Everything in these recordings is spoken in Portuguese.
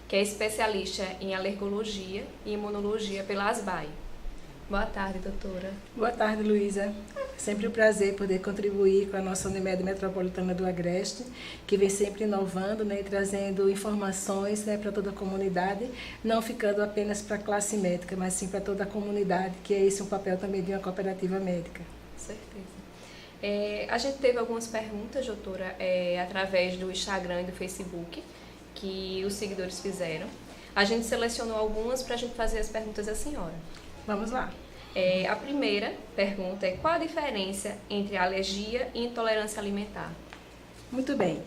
que é especialista em alergologia e imunologia pela ASBAI. Boa tarde, doutora. Boa tarde, Luísa. Sempre um prazer poder contribuir com a nossa Unimed Metropolitana do Agreste, que vem sempre inovando, né, e trazendo informações, né, para toda a comunidade, não ficando apenas para a classe médica, mas sim para toda a comunidade, que é esse um papel também de uma cooperativa médica. Com certeza. A gente teve algumas perguntas, doutora, através do Instagram e do Facebook, que os seguidores fizeram. A gente selecionou algumas para a gente fazer as perguntas à senhora. Vamos lá. A primeira pergunta é: qual a diferença entre alergia e intolerância alimentar? Muito bem.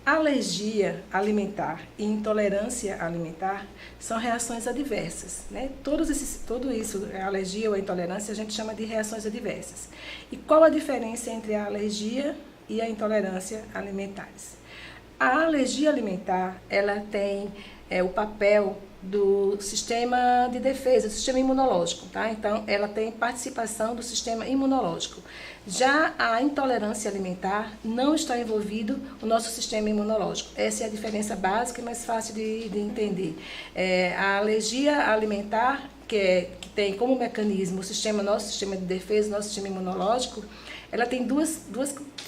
Alergia alimentar e intolerância alimentar são reações adversas, né? Tudo isso, a alergia ou a intolerância, a gente chama de reações adversas. E qual a diferença entre a alergia e a intolerância alimentares? A alergia alimentar, ela tem o papel do sistema de defesa, do sistema imunológico, tá? Então, ela tem participação do sistema imunológico. Já a intolerância alimentar não está envolvido o nosso sistema imunológico. Essa é a diferença básica e mais fácil de entender. A alergia alimentar, que tem como mecanismo nosso sistema de defesa, nosso sistema imunológico, ela tem duas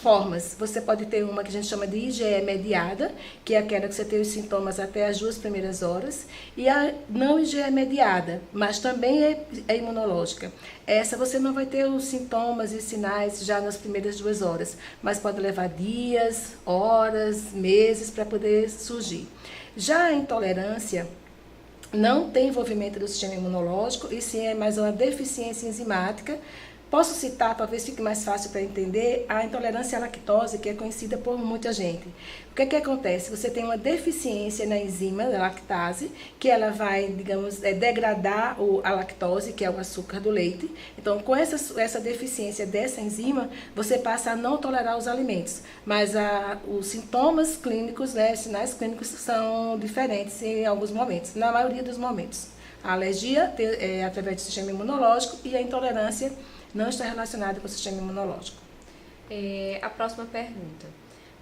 formas. Você pode ter uma que a gente chama de IgE mediada, que é aquela que você tem os sintomas até as 2 primeiras horas, e a não IgE mediada, mas também é imunológica. Essa você não vai ter os sintomas e sinais já nas primeiras 2 horas, mas pode levar dias, horas, meses para poder surgir. Já a intolerância não tem envolvimento do sistema imunológico, e sim é mais uma deficiência enzimática. Posso citar, talvez fique mais fácil para entender, a intolerância à lactose, que é conhecida por muita gente. O que acontece? Você tem uma deficiência na enzima da lactase, que ela vai, digamos, degradar a lactose, que é o açúcar do leite. Então, com essa deficiência dessa enzima, você passa a não tolerar os alimentos. Mas os sintomas clínicos, né, os sinais clínicos são diferentes em alguns momentos, na maioria dos momentos. A alergia é através do sistema imunológico e a intolerância não está relacionada com o sistema imunológico. A próxima pergunta: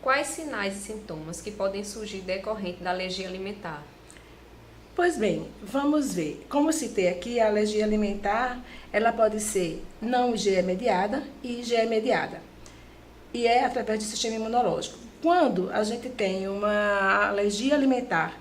quais sinais e sintomas que podem surgir decorrente da alergia alimentar? Pois bem, vamos ver. Como eu citei aqui, a alergia alimentar, ela pode ser não IgE mediada e IgE mediada. E é através do sistema imunológico. Quando a gente tem uma alergia alimentar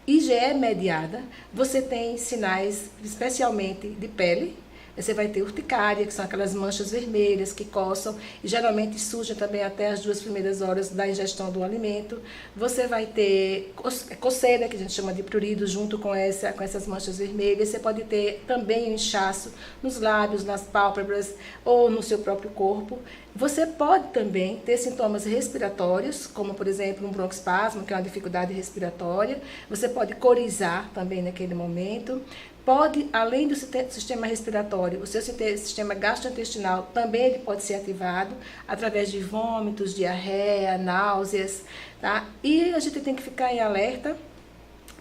IgE mediada, você tem sinais especialmente de pele. Você vai ter urticária, que são aquelas manchas vermelhas que coçam e geralmente surgem também até as 2 primeiras horas da ingestão do alimento. Você vai ter coceira, que a gente chama de prurido, junto com essas manchas vermelhas. Você pode ter também um inchaço nos lábios, nas pálpebras ou no seu próprio corpo. Você pode também ter sintomas respiratórios, como por exemplo um broncoespasmo, que é uma dificuldade respiratória. Você pode corizar também naquele momento. Pode, além do sistema respiratório, o seu sistema gastrointestinal também ele pode ser ativado através de vômitos, diarreia, náuseas, tá? E a gente tem que ficar em alerta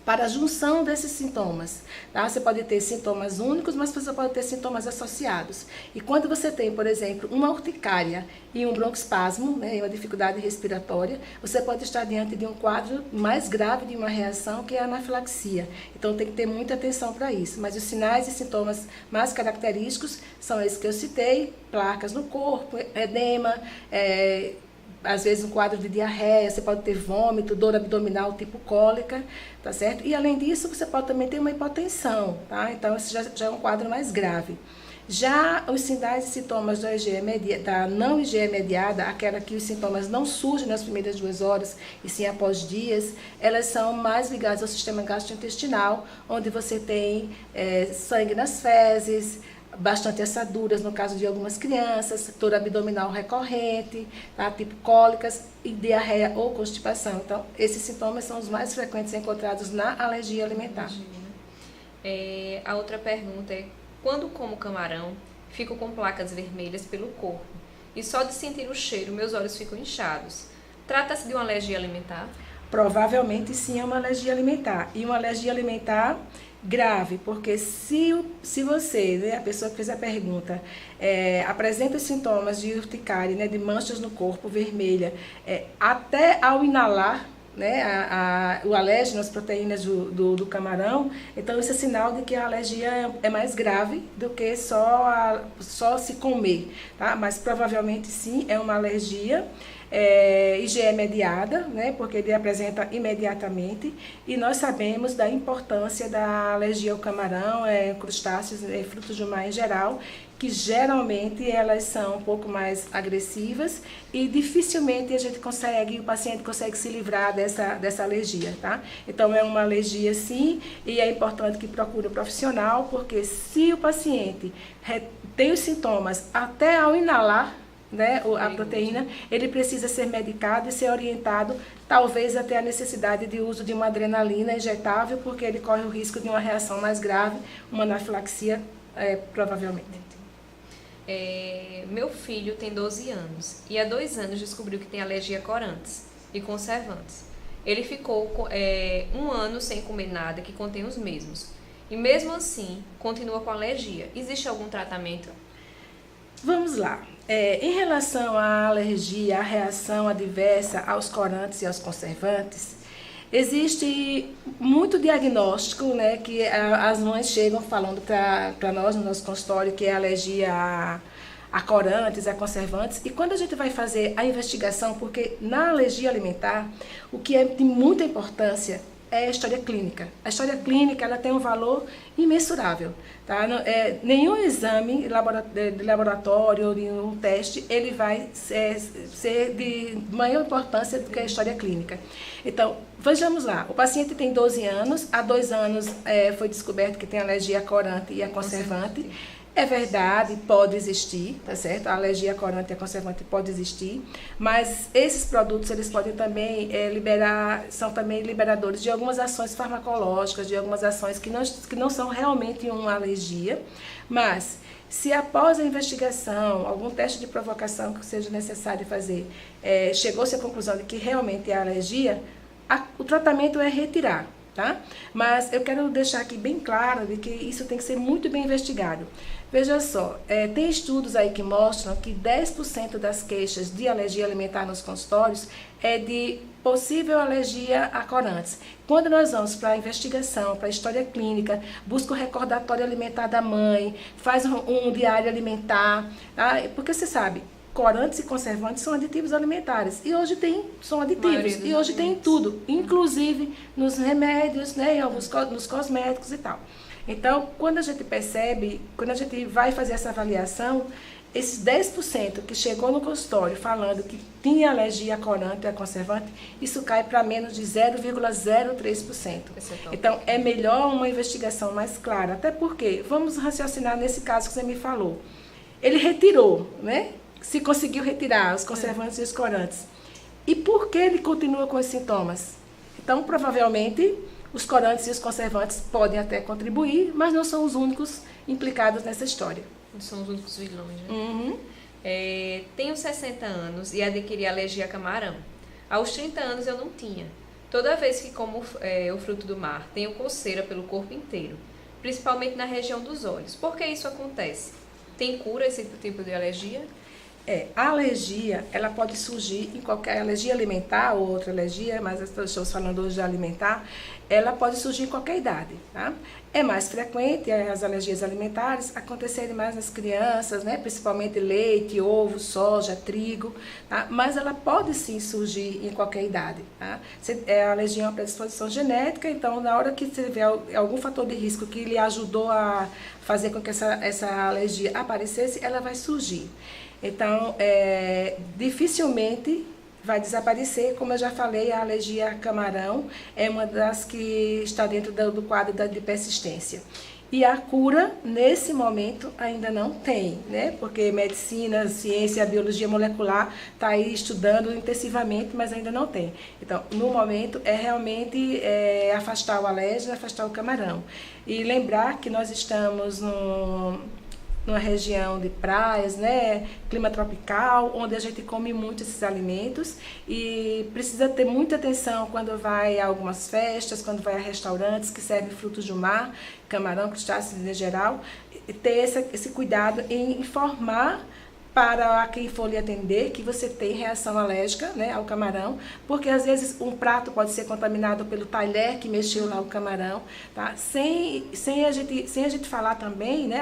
para a junção desses sintomas, tá? Você pode ter sintomas únicos, mas você pode ter sintomas associados. E quando você tem, por exemplo, uma urticária e um broncoespasmo, né, uma dificuldade respiratória, você pode estar diante de um quadro mais grave de uma reação, que é a anafilaxia. Então tem que ter muita atenção para isso. Mas os sinais e sintomas mais característicos são esses que eu citei: placas no corpo, edema, às vezes um quadro de diarreia, você pode ter vômito, dor abdominal tipo cólica, tá certo? E além disso, você pode também ter uma hipotensão, tá? Então, esse já é um quadro mais grave. Já os sinais e sintomas da não IgE mediada, aquela que os sintomas não surgem nas primeiras 2 horas e sim após dias, elas são mais ligadas ao sistema gastrointestinal, onde você tem sangue nas fezes, bastante assaduras no caso de algumas crianças, dor abdominal recorrente, tá? Tipo cólicas e diarreia ou constipação. Então, esses sintomas são os mais frequentes encontrados na alergia alimentar. A outra pergunta é: quando como camarão, fico com placas vermelhas pelo corpo e só de sentir o cheiro meus olhos ficam inchados. Trata-se de uma alergia alimentar? Provavelmente sim, é uma alergia alimentar. E uma alergia alimentar grave, porque se você, né, a pessoa que fez a pergunta, apresenta sintomas de urticária, né, de manchas no corpo vermelha, até ao inalar, né, o alérgeno às proteínas do camarão, então isso é sinal de que a alergia é mais grave do que só se comer, tá? Mas provavelmente sim, é uma alergia IgE mediada, né, porque ele apresenta imediatamente, e nós sabemos da importância da alergia ao camarão, crustáceos, frutos do mar em geral, que geralmente elas são um pouco mais agressivas e dificilmente o paciente consegue se livrar dessa alergia, tá? Então é uma alergia sim, e é importante que procure um profissional, porque se o paciente tem os sintomas até ao inalar, né, a proteína, ele precisa ser medicado e ser orientado, talvez até a necessidade de uso de uma adrenalina injetável, porque ele corre o risco de uma reação mais grave, uma anafilaxia, provavelmente. Meu filho tem 12 anos e há 2 anos descobriu que tem alergia a corantes e conservantes. Ele ficou 1 ano sem comer nada que contém os mesmos. E mesmo assim, continua com alergia. Existe algum tratamento? Vamos lá. Em relação à alergia, à reação adversa aos corantes e aos conservantes, existe muito diagnóstico, né, que as mães chegam falando para nós no nosso consultório que é alergia a corantes, a conservantes, e quando a gente vai fazer a investigação, porque na alergia alimentar, o que é de muita importância é a história clínica. A história clínica ela tem um valor imensurável. Tá? Nenhum exame de laboratório ou nenhum teste ele vai ser de maior importância do que a história clínica. Então, vejamos lá. O paciente tem 12 anos. Há 2 anos foi descoberto que tem alergia a corante e a conservante. É verdade, pode existir, tá certo? A alergia a corante e a conservante pode existir, mas esses produtos eles podem também são também liberadores de algumas ações farmacológicas, de algumas ações que não são realmente uma alergia, mas se após a investigação, algum teste de provocação que seja necessário fazer, chegou-se à conclusão de que realmente é alergia, o tratamento é retirar. Tá? Mas eu quero deixar aqui bem claro de que isso tem que ser muito bem investigado. Veja só, tem estudos aí que mostram que 10% das queixas de alergia alimentar nos consultórios é de possível alergia a corantes. Quando nós vamos para a investigação, para a história clínica, busca o recordatório alimentar da mãe, faz um diário alimentar, tá? Porque você sabe, corantes e conservantes são aditivos alimentares e hoje são aditivos e hoje tem em tudo, inclusive nos remédios, né, nos cosméticos e tal. Então, quando a gente percebe, quando a gente vai fazer essa avaliação, esses 10% que chegou no consultório falando que tinha alergia a corante e a conservante, isso cai para menos de 0,03%. Então, é melhor uma investigação mais clara, até porque, vamos raciocinar nesse caso que você me falou, ele retirou, né? Se conseguiu retirar os conservantes e os corantes. E por que ele continua com os sintomas? Então, provavelmente, os corantes e os conservantes podem até contribuir, mas não são os únicos implicados nessa história. Não são os únicos vilões, né? Uhum. Tenho 60 anos e adquiri alergia a camarão. Aos 30 anos eu não tinha. Toda vez que como o fruto do mar, tenho coceira pelo corpo inteiro, principalmente na região dos olhos. Por que isso acontece? Tem cura esse tipo de alergia? A alergia, ela pode surgir em qualquer alergia alimentar ou outra alergia, mas estamos falando hoje de alimentar, ela pode surgir em qualquer idade, tá? É mais frequente as alergias alimentares acontecerem mais nas crianças, né? Principalmente leite, ovo, soja, trigo, tá? Mas ela pode sim surgir em qualquer idade, tá? A alergia é uma predisposição genética, então na hora que você vê algum fator de risco que lhe ajudou a fazer com que essa alergia aparecesse, ela vai surgir. Então, dificilmente vai desaparecer, como eu já falei, a alergia a camarão é uma das que está dentro do quadro de persistência. E a cura, nesse momento, ainda não tem, né? Porque medicina, ciência, biologia molecular está aí estudando intensivamente, mas ainda não tem. Então, no momento, é realmente afastar o alérgeno, afastar o camarão. E lembrar que nós estamos numa região de praias, né, clima tropical, onde a gente come muito esses alimentos e precisa ter muita atenção quando vai a algumas festas, quando vai a restaurantes que servem frutos do mar, camarão, crustáceos em geral, ter esse cuidado em informar para quem for lhe atender que você tem reação alérgica, né, ao camarão, porque às vezes um prato pode ser contaminado pelo talher que mexeu lá o camarão, tá? Sem a gente falar também, né,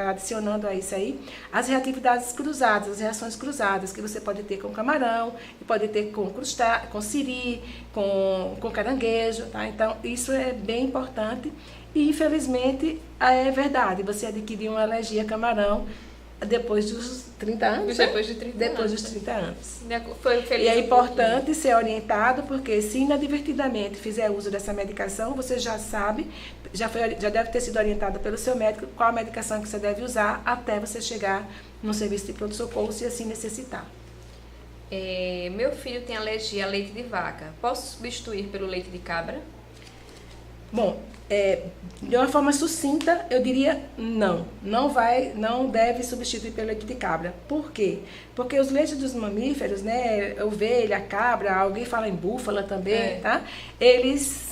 adicionando a isso aí, as reatividades cruzadas, as reações cruzadas que você pode ter com camarão, e pode ter com siri, com caranguejo, tá? Então, isso é bem importante e, infelizmente, é verdade, você adquiriu uma alergia a camarão depois dos 30 anos? Depois de 30 depois anos. dos 30 anos. Foi feliz E é importante ser orientado, porque se inadvertidamente fizer uso dessa medicação, você já sabe, já deve ter sido orientado pelo seu médico qual a medicação que você deve usar até você chegar no serviço de pronto-socorro, se assim necessitar. Meu filho tem alergia a leite de vaca. Posso substituir pelo leite de cabra? Bom, de uma forma sucinta, eu diria não. Não deve substituir pelo leite de cabra. Por quê? Porque os leites dos mamíferos, né, ovelha, cabra, alguém fala em búfala também, tá? Eles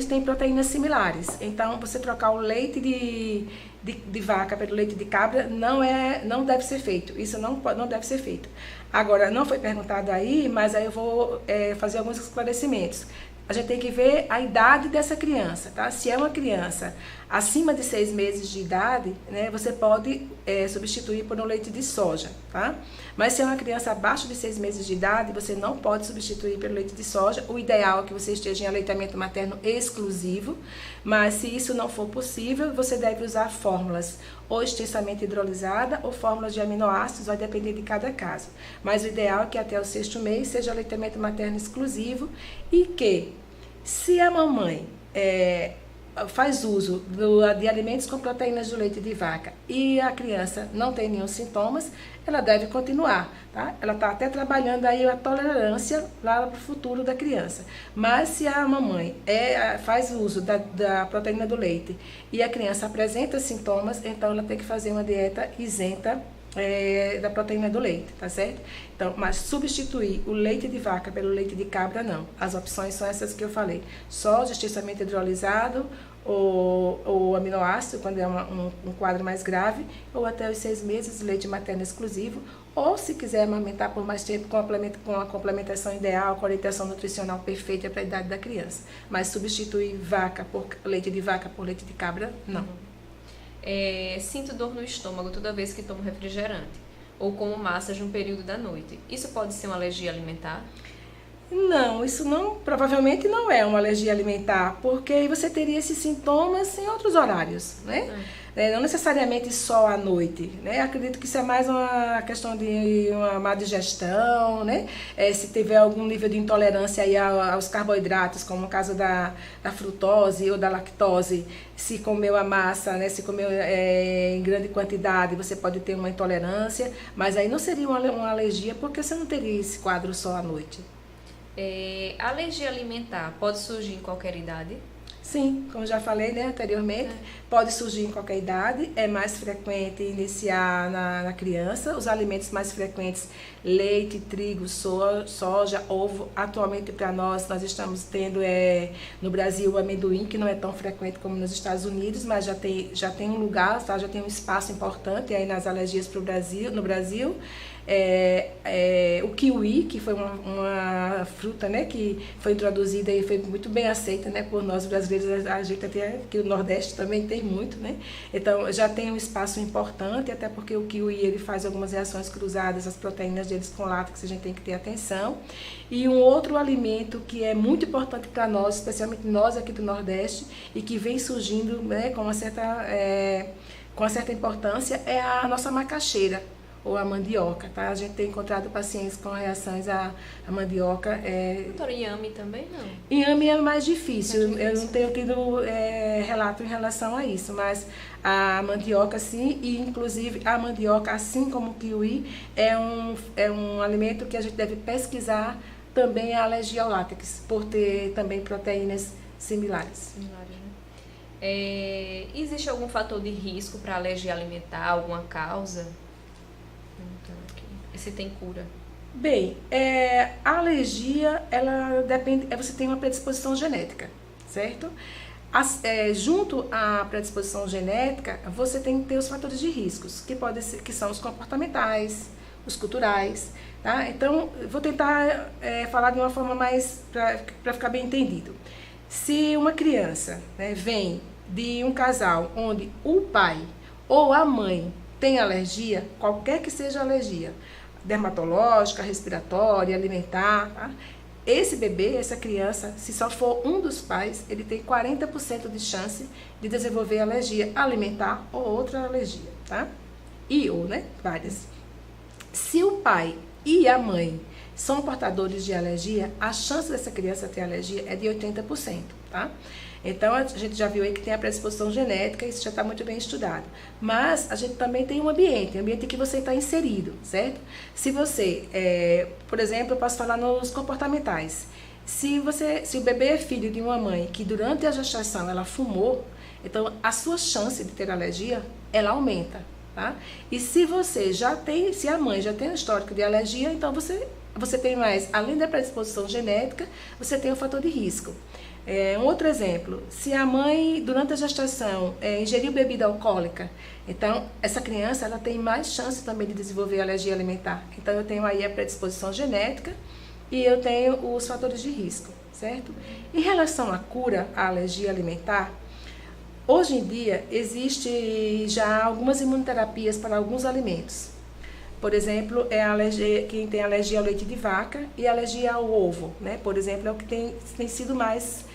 têm proteínas similares. Então, você trocar o leite de vaca pelo leite de cabra não deve ser feito. Isso não deve ser feito. Agora, não foi perguntado aí, mas aí eu vou fazer alguns esclarecimentos. A gente tem que ver a idade dessa criança, tá? Se é uma criança acima de 6 meses de idade, né, você pode substituir por um leite de soja, tá? Mas se é uma criança abaixo de 6 meses de idade, você não pode substituir pelo leite de soja. O ideal é que você esteja em aleitamento materno exclusivo, mas se isso não for possível, você deve usar fórmulas ou extensamente hidrolisada ou fórmulas de aminoácidos, vai depender de cada caso. Mas o ideal é que até o 6º mês seja aleitamento materno exclusivo e que, se a mamãe faz uso de alimentos com proteínas do leite de vaca e a criança não tem nenhum sintomas, ela deve continuar, tá? Ela está até trabalhando aí a tolerância lá para o futuro da criança. Mas se a mamãe faz uso da proteína do leite e a criança apresenta sintomas, então ela tem que fazer uma dieta isenta da proteína do leite, tá certo? Então, mas substituir o leite de vaca pelo leite de cabra, não. As opções são essas que eu falei. Soja, extensamente hidrolisado, ou aminoácido, quando é um quadro mais grave, ou até os 6 meses, leite materno exclusivo, ou se quiser amamentar por mais tempo, com a complementação ideal, com a orientação nutricional perfeita para a idade da criança. Mas substituir leite de vaca por leite de cabra, não. Sinto dor no estômago toda vez que tomo refrigerante ou como massas no período da noite. Isso pode ser uma alergia alimentar? Não, isso provavelmente não é uma alergia alimentar, porque aí você teria esses sintomas em outros horários, né? Não necessariamente só à noite, né? Acredito que isso é mais uma questão de uma má digestão, né? Se tiver algum nível de intolerância aí aos carboidratos, como no caso da frutose ou da lactose, se comeu a massa, né? Se comeu em grande quantidade, você pode ter uma intolerância, mas aí não seria uma alergia, porque você não teria esse quadro só à noite. Alergia alimentar pode surgir em qualquer idade? Sim, como já falei, né, anteriormente, pode surgir em qualquer idade, é mais frequente iniciar na criança. Os alimentos mais frequentes, leite, trigo, soja, ovo. Atualmente para nós estamos tendo no Brasil o amendoim, que não é tão frequente como nos Estados Unidos, mas já tem um lugar, tá? Já tem um espaço importante aí nas alergias no Brasil. O kiwi, que foi uma fruta, né, que foi introduzida e foi muito bem aceita, né, por nós brasileiros. A gente até que o Nordeste também tem muito, né? Então já tem um espaço importante, até porque o kiwi ele faz algumas reações cruzadas, as proteínas deles com látex, a gente tem que ter atenção. E um outro alimento que é muito importante para nós, especialmente nós aqui do Nordeste, e que vem surgindo, né, com uma certa importância, é a nossa macaxeira, ou a mandioca, tá? A gente tem encontrado pacientes com reações à mandioca. Doutora, inhame também não? Inhame é mais difícil. Eu não tenho tido relato em relação a isso, mas a mandioca sim, e inclusive a mandioca, assim como o kiwi, é um alimento que a gente deve pesquisar também a alergia ao látex, por ter também proteínas similares. Existe algum fator de risco para alergia alimentar, alguma causa? E se tem cura? Bem, a alergia, ela depende, você tem uma predisposição genética, certo? Junto à predisposição genética, você tem que ter os fatores de riscos, que são os comportamentais, os culturais, tá? Então, vou tentar falar de uma forma mais para ficar bem entendido. Se uma criança, né, vem de um casal onde o pai ou a mãe tem alergia, qualquer que seja a alergia, dermatológica, respiratória, alimentar, tá? Esse bebê, essa criança, se só for um dos pais, ele tem 40% de chance de desenvolver alergia alimentar ou outra alergia, tá? Ou, né, várias. Se o pai e a mãe são portadores de alergia, a chance dessa criança ter alergia é de 80%, tá? Então, a gente já viu aí que tem a predisposição genética, isso já está muito bem estudado. Mas a gente também tem um ambiente em que você está inserido, certo? Se você, por exemplo, eu posso falar nos comportamentais. Se o bebê é filho de uma mãe que durante a gestação ela fumou, então a sua chance de ter alergia, ela aumenta, tá? E se a mãe já tem um histórico de alergia, então você tem mais, além da predisposição genética, você tem um fator de risco. Um outro exemplo, se a mãe, durante a gestação, ingeriu bebida alcoólica, então essa criança ela tem mais chance também de desenvolver alergia alimentar. Então eu tenho aí a predisposição genética e eu tenho os fatores de risco, certo? Em relação à cura à alergia alimentar, hoje em dia existe já algumas imunoterapias para alguns alimentos. Por exemplo, quem tem alergia ao leite de vaca e alergia ao ovo, né? Por exemplo, é o que tem sido mais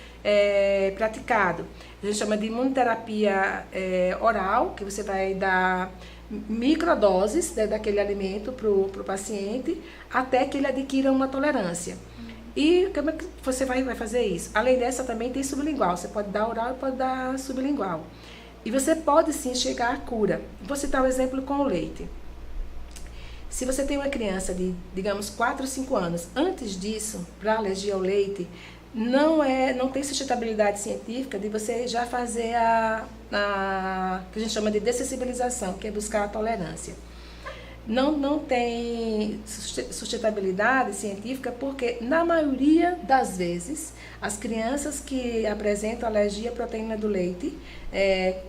praticado. A gente chama de imunoterapia oral, que você vai dar microdoses, né, daquele alimento para o paciente, até que ele adquira uma tolerância. E como é que você vai fazer isso? Além dessa, também tem sublingual. Você pode dar oral e pode dar sublingual. E você pode sim chegar à cura. Vou citar um exemplo com o leite. Se você tem uma criança de, digamos, 4 ou 5 anos, antes disso, para alergia ao leite, não tem sustentabilidade científica de você já fazer que a gente chama de dessensibilização, que é buscar a tolerância. Não tem sustentabilidade científica porque, na maioria das vezes, as crianças que apresentam alergia à proteína do leite,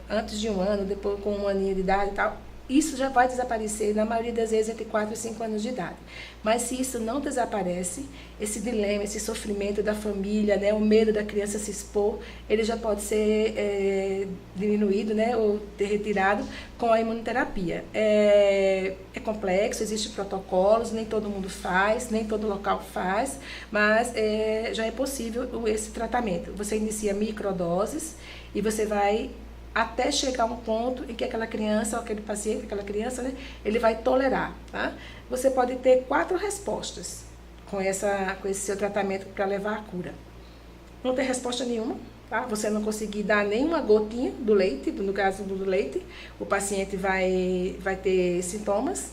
antes de 1 ano, depois com 1 aninho de idade e tal, isso já vai desaparecer, na maioria das vezes, entre 4 e 5 anos de idade. Mas se isso não desaparece, esse dilema, esse sofrimento da família, né, o medo da criança se expor, ele já pode ser diminuído, né, ou retirado com a imunoterapia. É complexo, existem protocolos, nem todo mundo faz, nem todo local faz, mas já é possível esse tratamento. Você inicia microdoses e você vai até chegar a um ponto em que aquela criança, ou aquele paciente, aquela criança, né, ele vai tolerar, tá? Você pode ter 4 respostas com esse seu tratamento para levar à cura. Não tem resposta nenhuma, tá? Você não conseguir dar nenhuma gotinha do leite, no caso do leite, o paciente vai ter sintomas.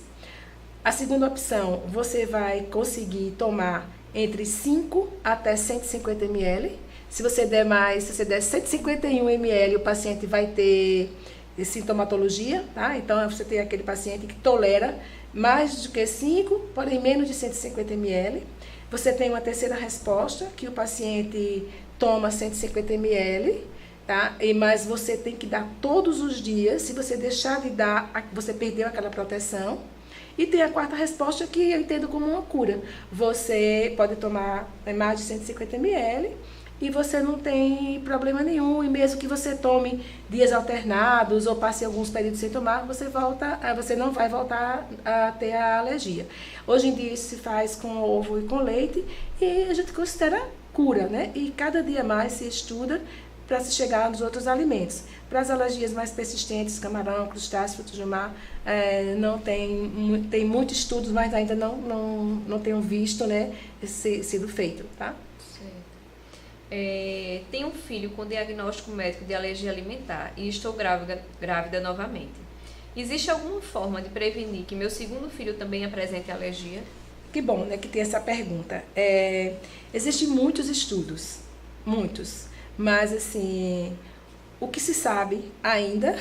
A segunda opção, você vai conseguir tomar entre 5 até 150 ml. Se você der 151 ml, o paciente vai ter sintomatologia, tá? Então, você tem aquele paciente que tolera mais do que 5, porém menos de 150 ml. Você tem uma terceira resposta, que o paciente toma 150 ml, tá? Mas você tem que dar todos os dias. Se você deixar de dar, você perdeu aquela proteção. E tem a quarta resposta, que eu entendo como uma cura. Você pode tomar mais de 150 ml, e você não tem problema nenhum, e mesmo que você tome dias alternados ou passe alguns períodos sem tomar, você não vai voltar a ter a alergia. Hoje em dia isso se faz com ovo e com leite, e a gente considera cura, né? E cada dia mais se estuda para se chegar nos outros alimentos. Para as alergias mais persistentes, camarão, crustáceos, frutos do mar, tem muitos estudos, mas ainda não tenho visto, né, sido feito, tá? Tenho um filho com diagnóstico médico de alergia alimentar e estou grávida novamente. Existe alguma forma de prevenir que meu segundo filho também apresente alergia? Que bom, né, que tem essa pergunta. Existem muitos estudos, muitos, mas assim, o que se sabe ainda,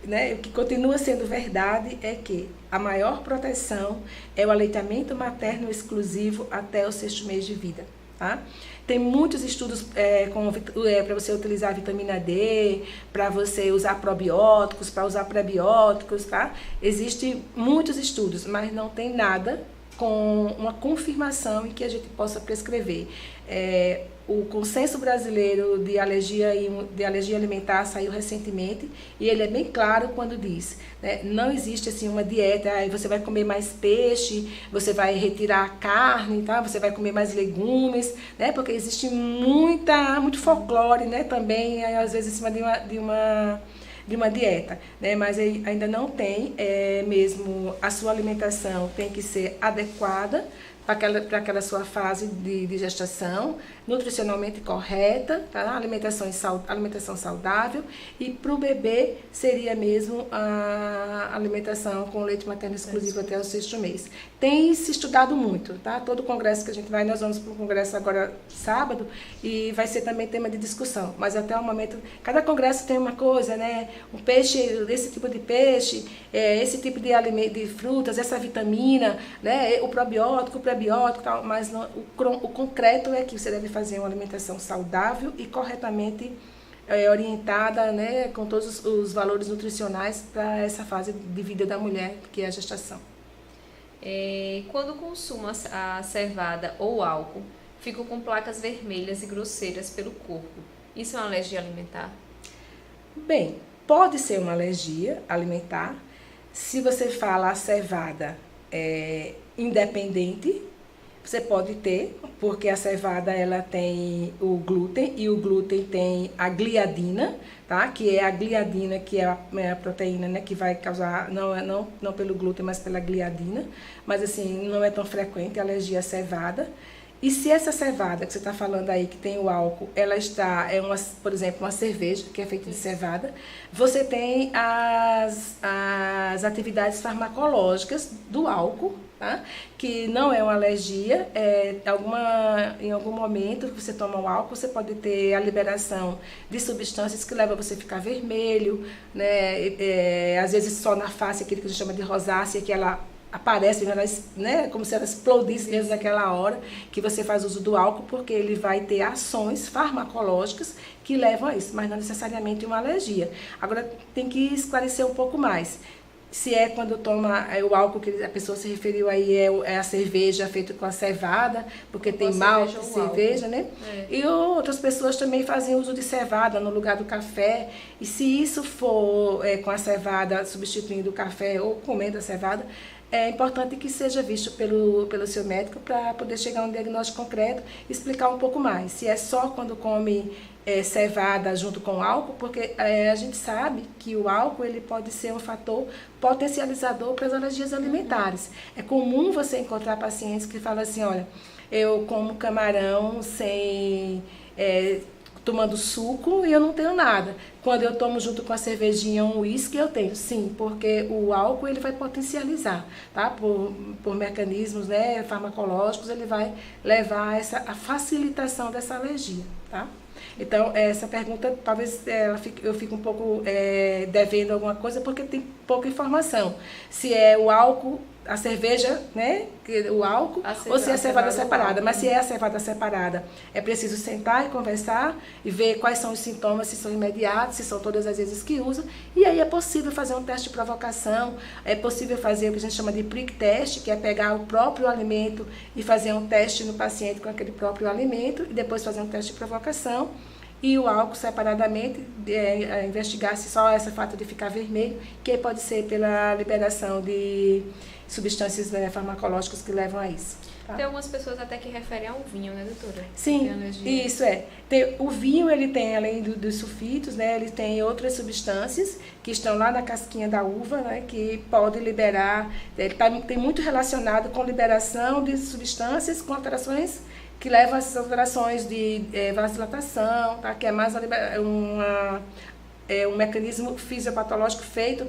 né, o que continua sendo verdade é que a maior proteção é o aleitamento materno exclusivo até o 6º mês de vida. tá? Tem muitos estudos para você utilizar vitamina D, para você usar probióticos, para usar prebióticos, tá? Existem muitos estudos, mas não tem nada com uma confirmação em que a gente possa prescrever. O Consenso Brasileiro de Alergia Alimentar saiu recentemente e ele é bem claro quando diz, né, não existe assim uma dieta, você vai comer mais peixe, você vai retirar a carne, tá? Você vai comer mais legumes, né? Porque existe muito folclore, né, também, às vezes em cima de uma dieta, né? Mas ainda não tem, mesmo a sua alimentação tem que ser adequada para aquela sua fase de gestação, nutricionalmente correta, tá? Alimentação saudável, e para o bebê seria mesmo a alimentação com leite materno exclusivo até o 6º mês. Tem se estudado muito, tá? Todo congresso que a gente vai, nós vamos para o congresso agora sábado e vai ser também tema de discussão, mas até o momento, cada congresso tem uma coisa, né? Um peixe, esse tipo de peixe, esse tipo de alimento, de frutas, essa vitamina, né? O probiótico, o prebiótico, tal, mas não, o concreto é que você deve fazer uma alimentação saudável e corretamente orientada, né, com todos os valores nutricionais para essa fase de vida da mulher, que é a gestação. Quando consuma a cevada ou álcool, fico com placas vermelhas e grosseiras pelo corpo. Isso é uma alergia alimentar? Bem, pode ser uma alergia alimentar. Se você fala a cevada independente, você pode ter, porque a cevada ela tem o glúten e o glúten tem a gliadina, tá? Que é a gliadina, que é a proteína, né, que vai causar, não pelo glúten, mas pela gliadina, mas assim, não é tão frequente a alergia à cevada. E se essa cevada que você está falando aí, que tem o álcool, ela por exemplo, uma cerveja que é feita de cevada, você tem as atividades farmacológicas do álcool, tá? Que não é uma alergia, em algum momento que você toma o álcool, você pode ter a liberação de substâncias que levam você a ficar vermelho, né? Às vezes só na face, aquilo que a gente chama de rosácea, que ela aparece, né, como se ela explodisse mesmo naquela hora que você faz uso do álcool, porque ele vai ter ações farmacológicas que levam a isso, mas não necessariamente uma alergia. Agora, tem que esclarecer um pouco mais. Se é quando toma o álcool que a pessoa se referiu aí, é a cerveja feita com a cevada, porque tem malte de cerveja, né? E outras pessoas também fazem uso de cevada no lugar do café. E se isso for com a cevada substituindo o café ou comendo a cevada, é importante que seja visto pelo seu médico para poder chegar a um diagnóstico concreto e explicar um pouco mais. Se é só quando come cevada junto com álcool, porque a gente sabe que o álcool ele pode ser um fator potencializador para as alergias alimentares. É comum você encontrar pacientes que falam assim, olha, eu como camarão tomando suco e eu não tenho nada. Quando eu tomo junto com a cervejinha um uísque, eu tenho, sim, porque o álcool ele vai potencializar, tá? Por mecanismos, né, farmacológicos, ele vai levar a facilitação dessa alergia, tá? Então, essa pergunta, talvez eu fique um pouco devendo alguma coisa, porque tem pouca informação. Se é o álcool, a cerveja, né, o álcool, ou se é a cevada separada. Mas se é a cevada separada, é preciso sentar e conversar e ver quais são os sintomas, se são imediatos, se são todas as vezes que usa. E aí é possível fazer um teste de provocação, é possível fazer o que a gente chama de prick test, que é pegar o próprio alimento e fazer um teste no paciente com aquele próprio alimento, e depois fazer um teste de provocação. E o álcool separadamente, investigar se só esse fato de ficar vermelho, que pode ser pela liberação de substâncias farmacológicas que levam a isso. Tá? Tem algumas pessoas até que referem ao vinho, né, doutora? Sim, isso é. O vinho, ele tem, além dos sulfitos, né, ele tem outras substâncias que estão lá na casquinha da uva, né, que pode liberar, ele tem muito relacionado com liberação de substâncias com alterações que levam a essas alterações de vasodilatação, tá? Que é mais um mecanismo fisiopatológico feito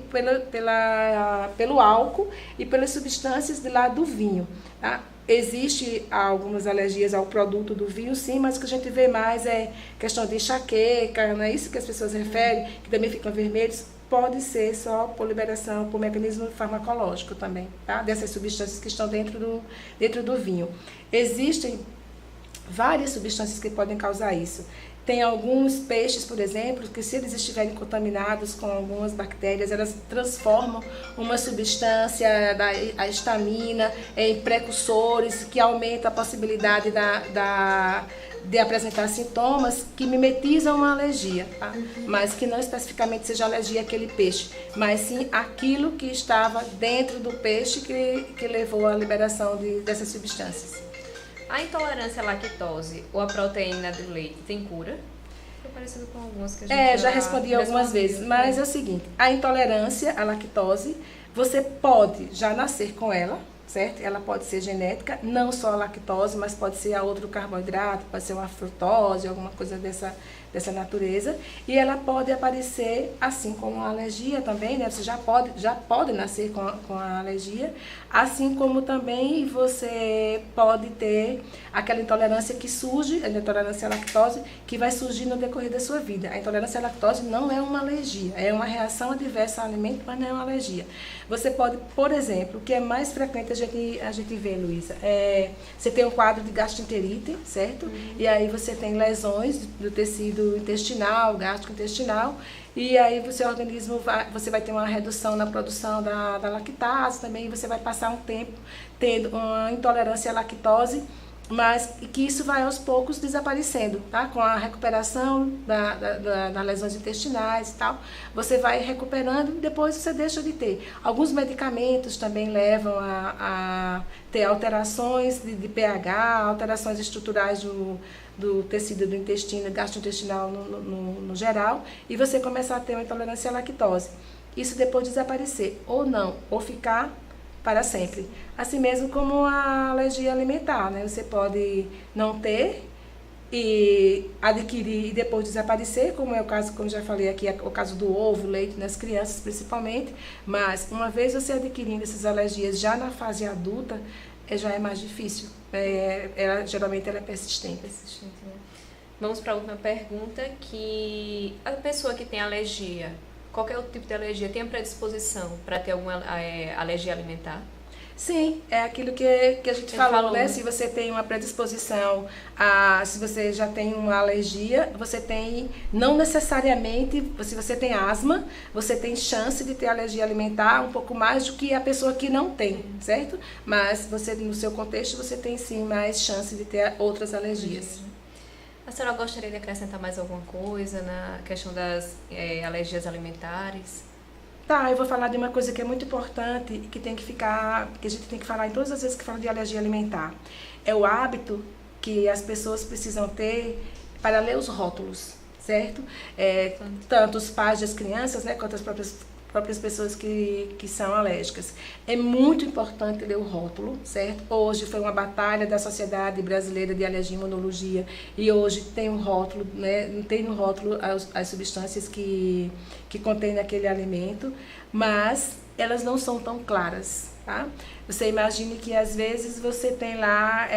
pelo álcool e pelas substâncias de lá do vinho. Tá? Existe algumas alergias ao produto do vinho, sim, mas o que a gente vê mais é questão de enxaqueca, não é isso que as pessoas referem, que também ficam vermelhos. Pode ser só por liberação, por mecanismo farmacológico também, tá? Dessas substâncias que estão dentro do vinho. Existem várias substâncias que podem causar isso. Tem alguns peixes, por exemplo, que se eles estiverem contaminados com algumas bactérias, elas transformam uma substância, a histamina, em precursores, que aumenta a possibilidade de apresentar sintomas que mimetizam uma alergia, tá? Mas que não especificamente seja alergia àquele peixe, mas sim aquilo que estava dentro do peixe que levou à liberação dessas substâncias. A intolerância à lactose ou à proteína do leite tem cura? Foi parecido com algumas que a gente já respondi algumas vezes, mas é o seguinte, a intolerância à lactose, você pode já nascer com ela, certo? Ela pode ser genética, não só a lactose, mas pode ser a outro carboidrato, pode ser uma frutose, alguma coisa dessa natureza. E ela pode aparecer assim como a alergia também, né? Você já pode nascer com a alergia, assim como também você pode ter aquela intolerância que surge, a intolerância à lactose, que vai surgir no decorrer da sua vida. A intolerância à lactose não é uma alergia, é uma reação adversa ao alimento, mas não é uma alergia. Você pode, por exemplo, o que é mais frequente a gente vê, Luísa, você tem um quadro de gastroenterite, certo? E aí você tem lesões do tecido intestinal, gástrico-intestinal, e aí o seu organismo você vai ter uma redução na produção da lactase também, e você vai passar um tempo tendo uma intolerância à lactose, mas que isso vai aos poucos desaparecendo, tá? Com a recuperação das lesões intestinais e tal, você vai recuperando e depois você deixa de ter. Alguns medicamentos também levam a ter alterações de pH, alterações estruturais do tecido do intestino, gastrointestinal no geral, e você começar a ter uma intolerância à lactose. Isso depois desaparecer, ou não, ou ficar para sempre. Assim mesmo como a alergia alimentar, né? Você pode não ter e adquirir e depois desaparecer, como é o caso, como já falei aqui, o caso do ovo, leite nas crianças principalmente, mas uma vez você adquirindo essas alergias já na fase adulta, já é mais difícil. Geralmente ela é persistente. Né? Vamos para a última pergunta, que a pessoa que tem alergia, qualquer outro tipo de alergia, tem a predisposição para ter alguma alergia alimentar? Sim, é aquilo que a gente falou, né? Se você tem uma predisposição, se você já tem uma alergia, você tem, não necessariamente, se você tem asma, você tem chance de ter alergia alimentar um pouco mais do que a pessoa que não tem, certo? Mas você, no seu contexto, você tem sim mais chance de ter outras alergias. A senhora gostaria de acrescentar mais alguma coisa na questão das alergias alimentares? Tá, eu vou falar de uma coisa que é muito importante e que tem que ficar, que a gente tem que falar em todas as vezes que fala de alergia alimentar. É o hábito que as pessoas precisam ter para ler os rótulos, certo? Tanto os pais das crianças, né, quanto as próprias pessoas que são alérgicas. É muito importante ler o rótulo, certo? Hoje foi uma batalha da Sociedade Brasileira de Alergia e Imunologia e hoje tem um rótulo, né? Tem no rótulo as substâncias que contém naquele alimento, mas elas não são tão claras, tá? Você imagine que às vezes você tem lá,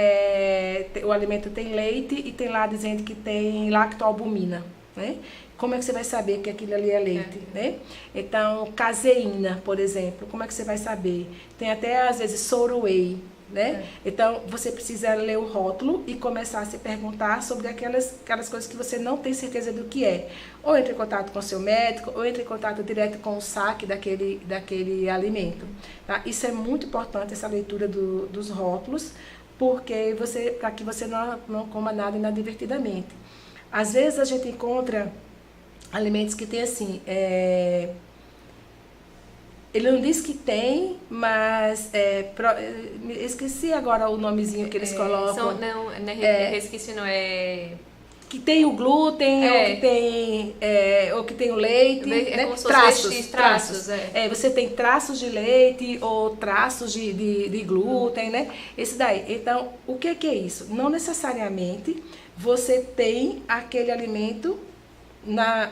o alimento tem leite e tem lá dizendo que tem lactoalbumina, né? Como é que você vai saber que aquilo ali é leite, né? Então, caseína, por exemplo, como é que você vai saber? Tem até, às vezes, soro whey, né? Então, você precisa ler o rótulo e começar a se perguntar sobre aquelas coisas que você não tem certeza do que é. Ou entre em contato com o seu médico, ou entre em contato direto com o saque daquele alimento. Tá? Isso é muito importante, essa leitura dos rótulos, para que você não coma nada inadvertidamente. Às vezes, a gente encontra alimentos que tem assim, ele não diz que tem, mas esqueci agora o nomezinho que eles colocam. Resquício não que tem o glúten, ou que tem o leite, né? Como traços. Você tem traços de leite ou traços de glúten, né? Esse daí. Então, o que é isso? Não necessariamente você tem aquele alimento,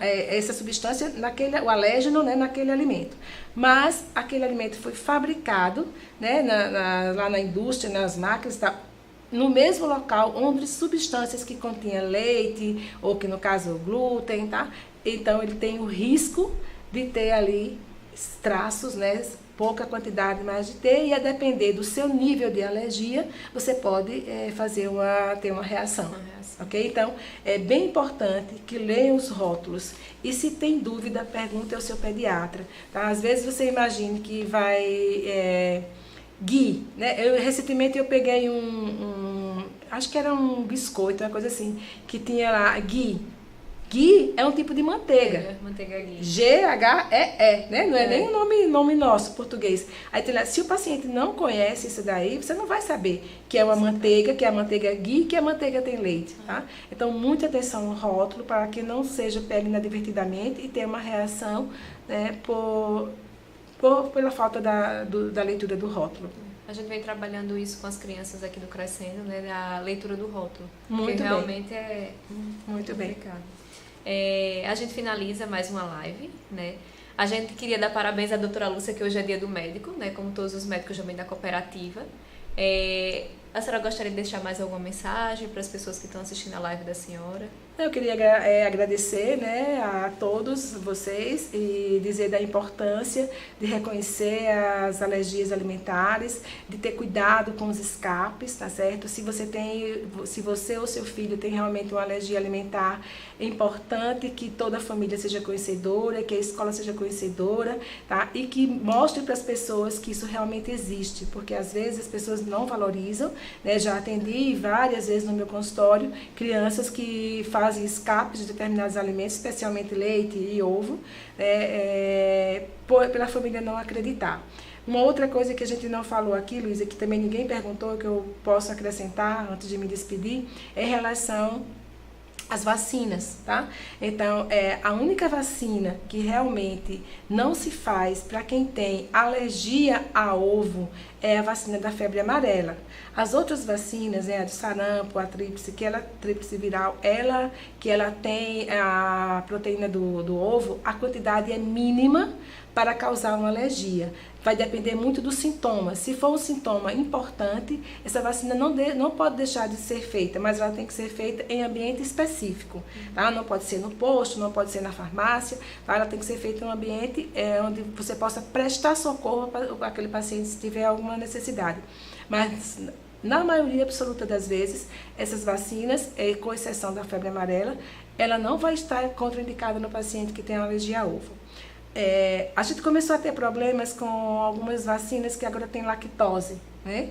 essa substância, o alérgeno, né, naquele alimento. Mas aquele alimento foi fabricado, né, lá na indústria, nas máquinas, tá, no mesmo local onde substâncias que continham leite, ou que no caso o glúten, tá? Então ele tem o risco de ter ali traços, né, pouca quantidade mais de ter, e a depender do seu nível de alergia, você pode ter uma reação. Ok? Então, é bem importante que leiam os rótulos. E se tem dúvida, pergunte ao seu pediatra. Tá? Às vezes você imagina que vai... ghee, né? Recentemente eu peguei acho que era um biscoito, uma coisa assim, que tinha lá ghee. Ghee é um tipo de manteiga. Manteiga ghee. G-H-E-E, né? Não é nem um nome nosso português. Aí, se o paciente não conhece isso daí, você não vai saber que é uma manteiga, que é a manteiga ghee, que a manteiga tem leite, tá? Então, muita atenção no rótulo para que não seja pego inadvertidamente e tenha uma reação, né, pela falta da leitura do rótulo. A gente vem trabalhando isso com as crianças aqui do Crescendo, né, a leitura do rótulo. Muito porque bem. realmente é muito complicado. A gente finaliza mais uma live, né? A gente queria dar parabéns à doutora Lúcia, que hoje é dia do médico, né? Como todos os médicos também da cooperativa. A senhora gostaria de deixar mais alguma mensagem para as pessoas que estão assistindo a live da senhora? Eu queria agradecer, né, a todos vocês e dizer da importância de reconhecer as alergias alimentares, de ter cuidado com os escapes, tá certo? Se você ou seu filho tem realmente uma alergia alimentar, é importante que toda a família seja conhecedora, que a escola seja conhecedora, tá? E que mostre para as pessoas que isso realmente existe, porque às vezes as pessoas não valorizam, né? Já atendi várias vezes no meu consultório crianças que fazem escapes de determinados alimentos, especialmente leite e ovo, pela família não acreditar. Uma outra coisa que a gente não falou aqui, Luísa, que também ninguém perguntou, que eu posso acrescentar antes de me despedir, é em relação às vacinas, tá? Então, a única vacina que realmente não se faz para quem tem alergia a ovo é a vacina da febre amarela. As outras vacinas, a do sarampo, a tríplice viral, que ela tem a proteína do ovo, a quantidade é mínima para causar uma alergia. Vai depender muito do sintoma. Se for um sintoma importante, essa vacina não pode deixar de ser feita, mas ela tem que ser feita em ambiente específico. Tá? Não pode ser no posto, não pode ser na farmácia, tá? Ela tem que ser feita em um ambiente onde você possa prestar socorro para aquele paciente se tiver alguma necessidade. Mas na maioria absoluta das vezes, essas vacinas, com exceção da febre amarela, ela não vai estar contraindicada no paciente que tem alergia a ovo. A gente começou a ter problemas com algumas vacinas que agora tem lactose, né?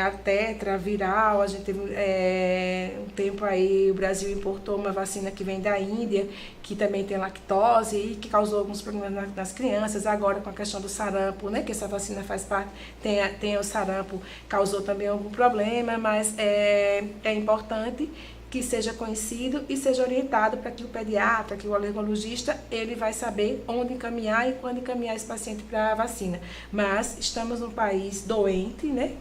A tetra, viral, a gente teve um tempo aí, o Brasil importou uma vacina que vem da Índia, que também tem lactose e que causou alguns problemas nas crianças. Agora com a questão do sarampo, né, que essa vacina faz parte, tem o sarampo, causou também algum problema, mas é importante que seja conhecido e seja orientado para que o pediatra, que o alergologista, ele vai saber onde encaminhar e quando encaminhar esse paciente para a vacina. Mas estamos num país doente, né?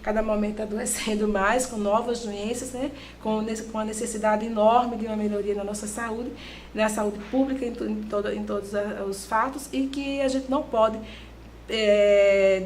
Cada momento adoecendo mais, com novas doenças, né? Com a necessidade enorme de uma melhoria na nossa saúde, na saúde pública, em todos os fatos, e que a gente não pode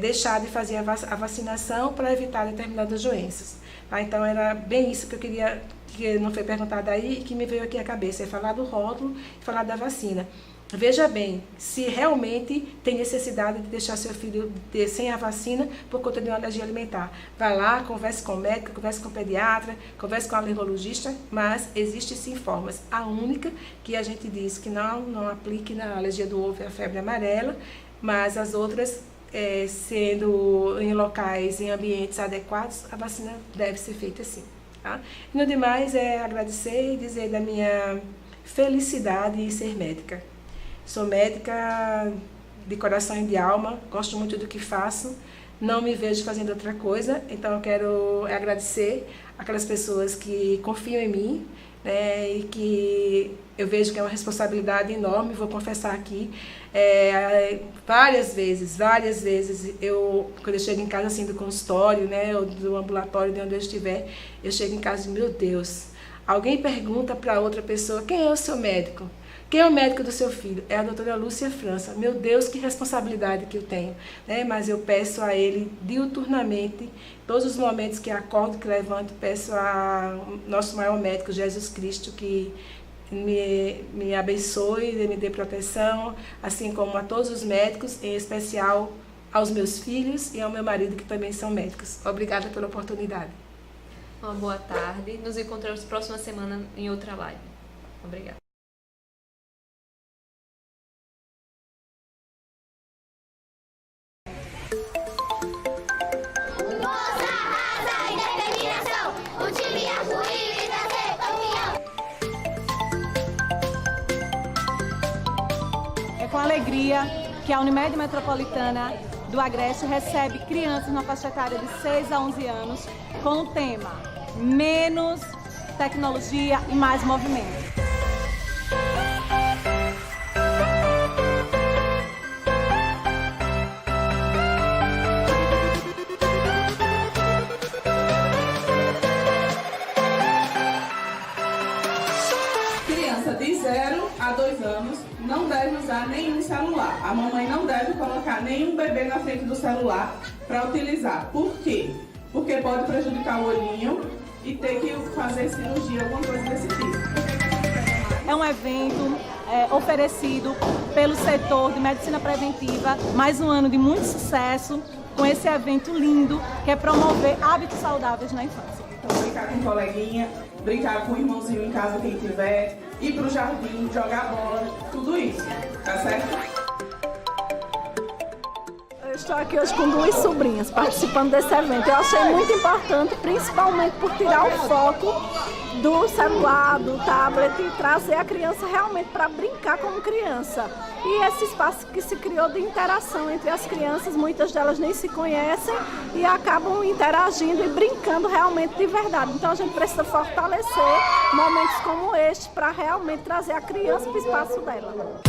deixar de fazer a vacinação para evitar determinadas doenças. Tá? Então, era bem isso que eu queria, que não foi perguntado aí e que me veio aqui à cabeça, é falar do rótulo e falar da vacina. Veja bem, se realmente tem necessidade de deixar seu filho sem a vacina por conta de uma alergia alimentar, vai lá, converse com o médico, converse com o pediatra, converse com o alergologista, mas existe sim formas. A única que a gente diz que não aplique na alergia do ovo é a febre amarela, mas as outras, sendo em locais, em ambientes adequados, a vacina deve ser feita sim. Tá? E no demais, agradecer e dizer da minha felicidade em ser médica. Sou médica de coração e de alma, gosto muito do que faço, não me vejo fazendo outra coisa, então eu quero agradecer aquelas pessoas que confiam em mim, né, e que eu vejo que é uma responsabilidade enorme, vou confessar aqui, várias vezes, quando eu chego em casa assim do consultório, né, ou do ambulatório, de onde eu estiver, eu chego em casa e, meu Deus, alguém pergunta para outra pessoa, quem é o seu médico? Quem é o médico do seu filho? É a doutora Lúcia França. Meu Deus, que responsabilidade que eu tenho, né? Mas eu peço a ele diuturnamente, todos os momentos que acordo, que levanto, peço a nosso maior médico, Jesus Cristo, que me abençoe, me dê proteção, assim como a todos os médicos, em especial aos meus filhos e ao meu marido, que também são médicos. Obrigada pela oportunidade. Uma boa tarde. Nos encontramos próxima semana em outra live. Obrigada. É com alegria que a Unimed Metropolitana do Agreste recebe crianças na faixa etária de 6 a 11 anos com o tema Menos Tecnologia e Mais Movimento. Criança de 0 a 2 anos não deve usar nenhum celular. A mamãe não deve colocar nenhum bebê na frente do celular para utilizar. Por quê? Porque pode prejudicar o olhinho e ter que fazer cirurgia, alguma coisa desse tipo. É um evento oferecido pelo setor de medicina preventiva, mais um ano de muito sucesso com esse evento lindo que é promover hábitos saudáveis na infância. Então, brincar com coleguinha, brincar com o irmãozinho em casa, quem tiver, ir para o jardim, jogar bola, tudo isso, tá certo? Eu estou aqui hoje com 2 sobrinhas participando desse evento. Eu achei muito importante, principalmente por tirar o foco do celular, do tablet e trazer a criança realmente para brincar como criança. E esse espaço que se criou de interação entre as crianças, muitas delas nem se conhecem e acabam interagindo e brincando realmente de verdade. Então a gente precisa fortalecer momentos como este para realmente trazer a criança para o espaço dela.